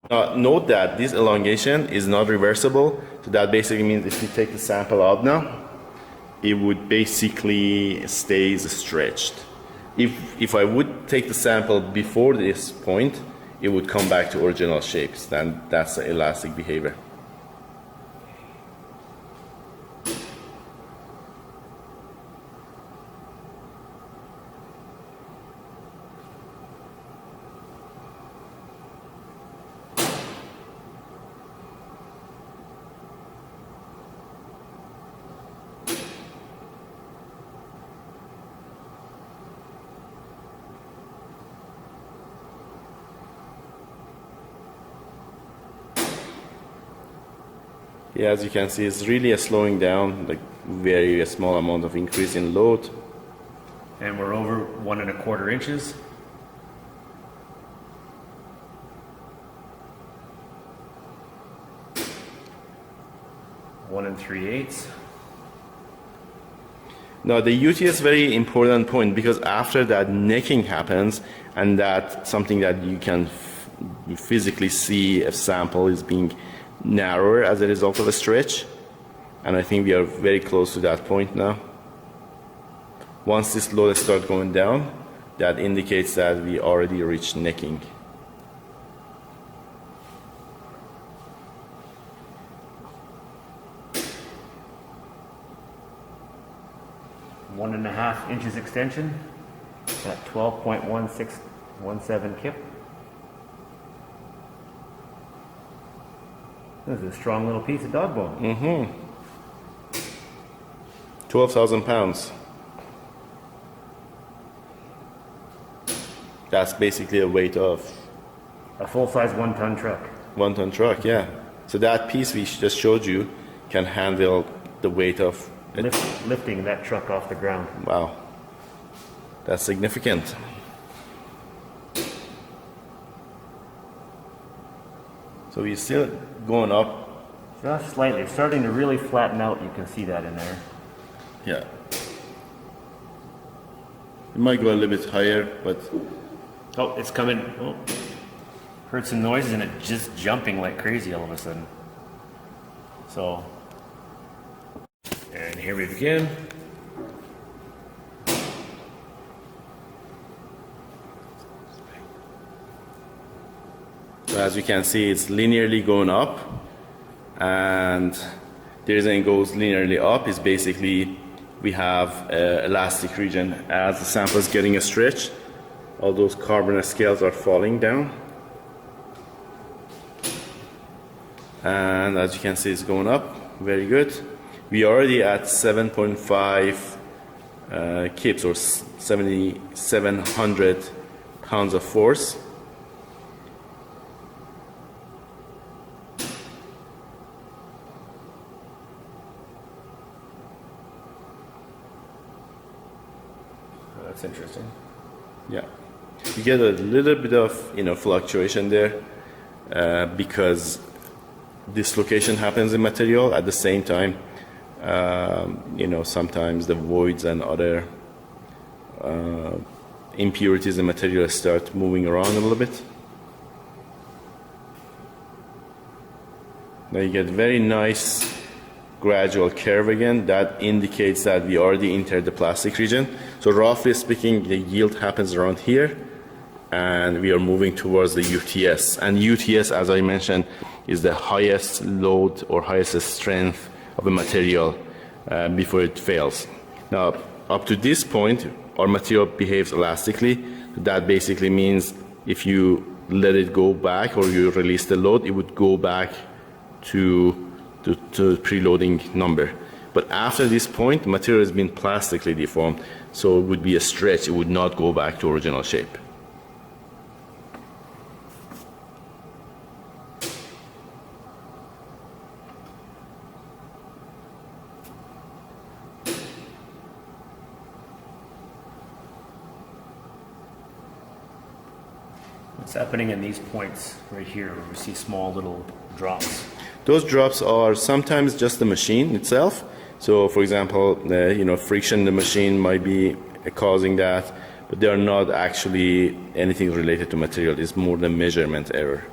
Note that this elongation is not reversible, so that basically means if you take the sample out now, it would basically stays stretched. If I would take the sample before this point, it would come back to original shapes. Then that's the elastic behavior. Yeah, as you can see, it's really a slowing down, like very small amount of increase in load. And we're over 1 1/4 inches. One and 3/8. Now the UTS very important point, because after that necking happens, and that's something that you can physically see a sample is being narrower as a result of a stretch, and I think we are very close to that point now. Once this load starts going down, that indicates that we already reached necking. One and 1/2 inches extension at 12.1617 kip. This is a strong little piece of dog bone. 12,000 pounds. That's basically a weight of a full-size 1-ton truck. 1-ton truck, yeah. So that piece we just showed you can handle the weight of lifting that truck off the ground. Wow, that's significant. So we're still going up. Just slightly. It's starting to really flatten out. You can see that in there. Yeah. It might go a little bit higher, but... Oh, it's coming. Oh. Heard some noises and it's just jumping like crazy all of a sudden. So, and here we begin. So as you can see, it's linearly going up, and the reason it goes linearly up is basically we have an elastic region. As the sample is getting a stretch, all those carbon scales are falling down, and as you can see, it's going up. Very good. We are already at 7.5 kips, or 7,700 pounds of force. That's interesting. Yeah, you get a little bit of fluctuation there because dislocation happens in material at the same time. Sometimes the voids and other impurities in material start moving around a little bit. Now you get very nice gradual curve again. That indicates that we already entered the plastic region. So roughly speaking, the yield happens around here, and we are moving towards the UTS. And UTS, as I mentioned, is the highest load or highest strength of a material before it fails. Now, up to this point, our material behaves elastically. That basically means if you let it go back or you release the load, it would go back to preloading number. But after this point, the material has been plastically deformed, so it would be a stretch. It would not go back to original shape. What's happening in these points right here where we see small little drops? Those drops are sometimes just the machine itself. So, for example, friction in the machine might be causing that, but they are not actually anything related to material. It's more the measurement error.